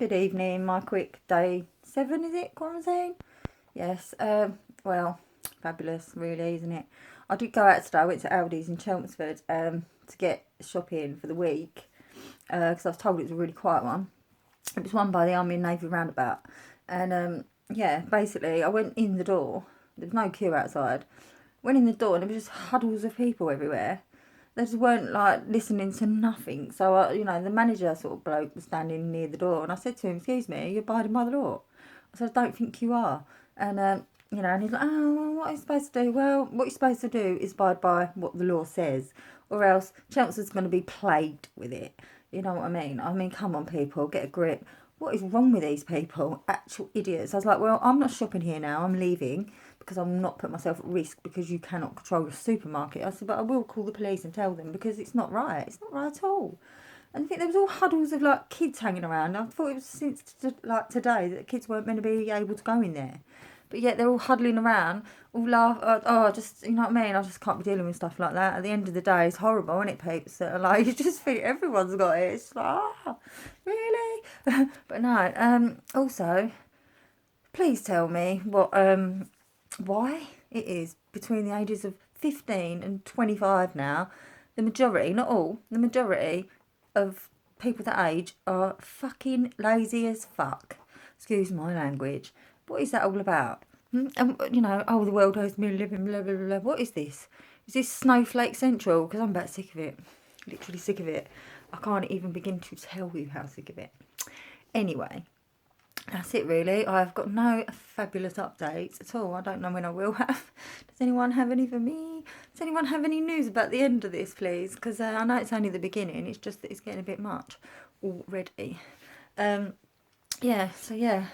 Good evening. My quick day 7, is it? Quarantine? Yes. Well, fabulous, really, isn't it? I did go out today. I went to Aldi's in Chelmsford to get shopping for the week because I was told it was a really quiet one. It was one by the Army and Navy roundabout. And yeah, basically, I went in the door. There was no queue outside. Went in the door and there was just huddles of people everywhere. They just weren't like listening to nothing. So, the manager sort of bloke was standing near the door, and I said to him, "Excuse me, you're abiding by the law." I said, "I don't think you are." And he's like, "Oh, well, what are you supposed to do?" Well, what you're supposed to do is abide by what the law says, or else Chelmsford's going to be plagued with it. You know what I mean? I mean, come on, people, get a grip. What is wrong with these people? Actual idiots. I was like, well, I'm not shopping here now. I'm leaving because I'm not putting myself at risk because you cannot control the supermarket. I said, but I will call the police and tell them because it's not right. It's not right at all. And I think there was all huddles of like kids hanging around. I thought it was since like today that kids weren't meant to be able to go in there. But yet they're all huddling around, all laugh. Just, you know what I mean? I just can't be dealing with stuff like that. At the end of the day, it's horrible, isn't it, peeps? Like, you just think everyone's got it. It's like, really? But no, also, please tell me why it is between the ages of 15 and 25 now, the majority, not all, the majority of people that age are fucking lazy as fuck. Excuse my language. What is that all about? And, the world owes me a living, blah, blah, blah. What is this? Is this Snowflake Central? Because I'm about sick of it. Literally sick of it. I can't even begin to tell you how sick of it. Anyway, that's it really. I've got no fabulous updates at all. I don't know when I will have. Does anyone have any for me? Does anyone have any news about the end of this, please? Because I know it's only the beginning. It's just that it's getting a bit much already. Yeah.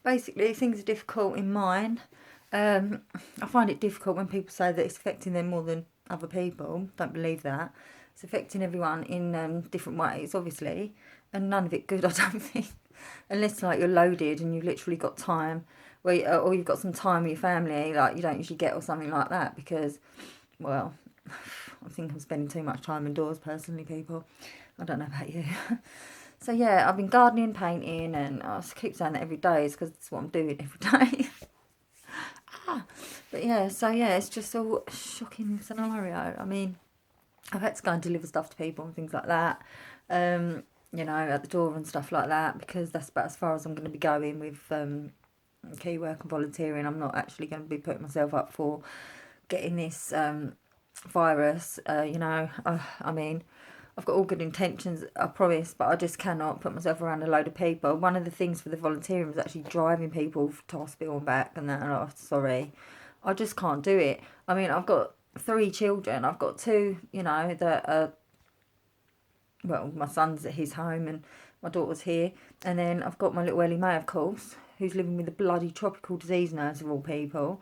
Basically, things are difficult in mine. I find it difficult when people say that it's affecting them more than other people. Don't believe that. It's affecting everyone in different ways, obviously, and none of it good, I don't think. Unless like you're loaded and you've literally got time, or you've got some time with your family, like you don't usually get, or something like that. Because, well, I think I'm spending too much time indoors personally, people. I don't know about you. So yeah, I've been gardening, painting, and I keep saying that every day is because it's what I'm doing every day. But yeah, it's just a shocking scenario. I mean, I've had to go and deliver stuff to people and things like that, at the door and stuff like that, because that's about as far as I'm going to be going with key work and volunteering. I'm not actually going to be putting myself up for getting this virus. I mean, I've got all good intentions, I promise, but I just cannot put myself around a load of people. One of the things for the volunteering was actually driving people to hospital and back and that. And sorry, I just can't do it. I mean, I've got 3 children. I've got 2, that are, well, my son's at his home and my daughter's here. And then I've got my little Ellie Mae, of course, who's living with a bloody tropical disease nurse of all people.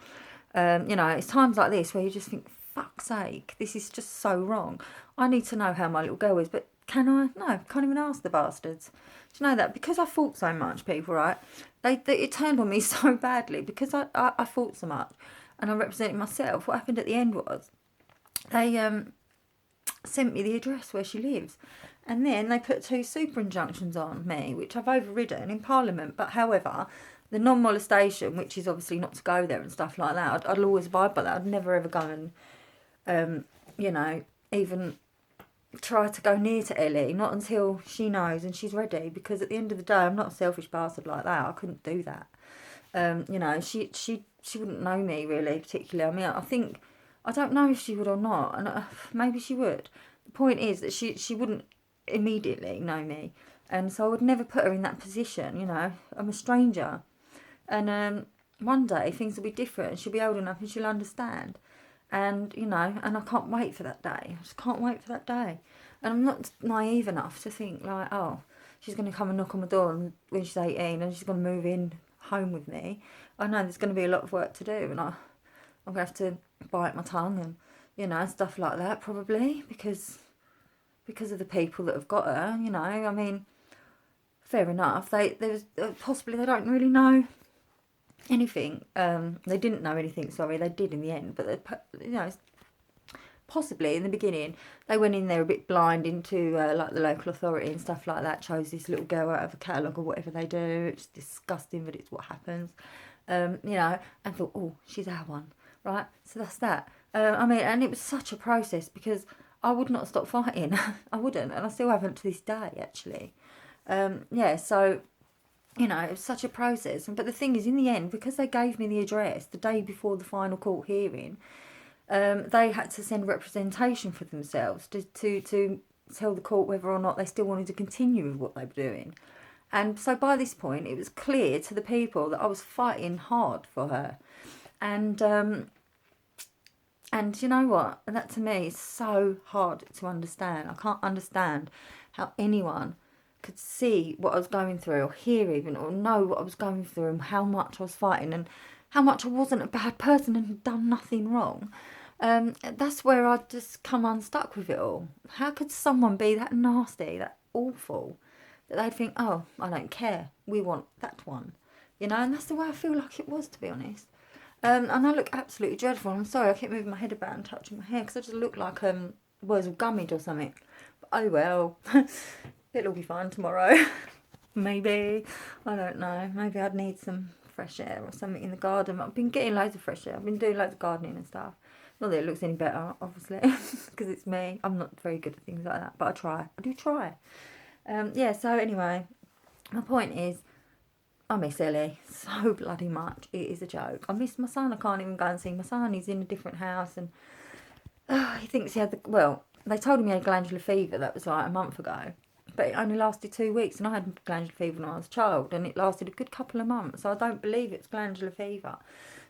It's times like this where you just think, fuck's sake, this is just so wrong. I need to know how my little girl is, but can I? No, can't even ask the bastards. Do you know that? Because I fought so much, people, right? It turned on me so badly because I fought so much and I represented myself. What happened at the end was they sent me the address where she lives, and then they put 2 super injunctions on me, which I've overridden in Parliament. But however, the non-molestation, which is obviously not to go there and stuff like that, I'd always abide by that. I'd never ever go and, even try to go near to Ellie, not until she knows and she's ready, because at the end of the day, I'm not a selfish bastard like that. I couldn't do that. She wouldn't know me really particularly. I mean, I don't know if she would or not, and maybe she would. The point is that she wouldn't immediately know me, and so I would never put her in that position. I'm a stranger, and one day things will be different, and she'll be old enough and she'll understand. And and I can't wait for that day. I just can't wait for that day. And I'm not naive enough to think like, oh, she's going to come and knock on my door when she's 18 and she's going to move in home with me. I know there's going to be a lot of work to do, and I'm going to have to bite my tongue and stuff like that, probably because of the people that have got her. I mean, fair enough. There's possibly they don't really know anything. They didn't know anything. Sorry, they did in the end, but possibly in the beginning they went in there a bit blind into like the local authority and stuff like that, chose this little girl out of a catalogue or whatever they do. It's disgusting, but it's what happens. You know, and thought, oh, she's our one, right? So that's that. I mean, and it was such a process because I would not stop fighting. I wouldn't, and I still haven't to this day, actually. Yeah, so, you know, it was such a process. But the thing is, in the end, because they gave me the address the day before the final court hearing, they had to send representation for themselves to tell the court whether or not they still wanted to continue with what they were doing. And so by this point, it was clear to the people that I was fighting hard for her. And you know what? That to me is so hard to understand. I can't understand how anyone could see what I was going through, or hear even, or know what I was going through, and how much I was fighting, and how much I wasn't a bad person and had done nothing wrong. That's where I just come unstuck with it all. How could someone be that nasty, that awful, that they'd think, oh, I don't care, we want that one, you know? And that's the way I feel like it was, to be honest. And I look absolutely dreadful. I'm sorry, I keep moving my head about and touching my hair because I just look like was gummied or something. But oh well, it'll be fine tomorrow. Maybe, I don't know. Maybe I'd need some fresh air or something in the garden. I've been getting loads of fresh air. I've been doing loads of gardening and stuff. Not that it looks any better, obviously, because it's me. I'm not very good at things like that, but I try. I do try. Yeah, so anyway, my point is, I miss Ellie so bloody much. It is a joke. I miss my son. I can't even go and see my son. He's in a different house, and he thinks he had well, they told him he had glandular fever. That was like a month ago. But it only lasted 2 weeks, and I had glandular fever when I was a child, and it lasted a good couple of months. So I don't believe it's glandular fever.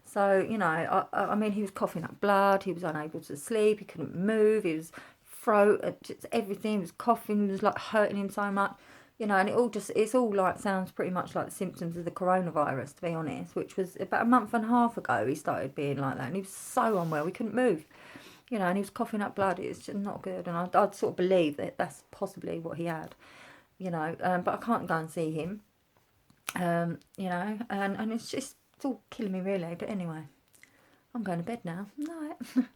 So, you know, I mean, he was coughing up blood. He was unable to sleep. He couldn't move. He was throat, just everything. He was coughing. It was like hurting him so much. You know, and it's all like, sounds pretty much like the symptoms of the coronavirus, to be honest, which was about a month and a half ago he started being like that, and he was so unwell, he couldn't move, you know, and he was coughing up blood. It's just not good, and I'd sort of believe that that's possibly what he had, you know, but I can't go and see him, you know, and it's all killing me, really. But anyway, I'm going to bed now. Night.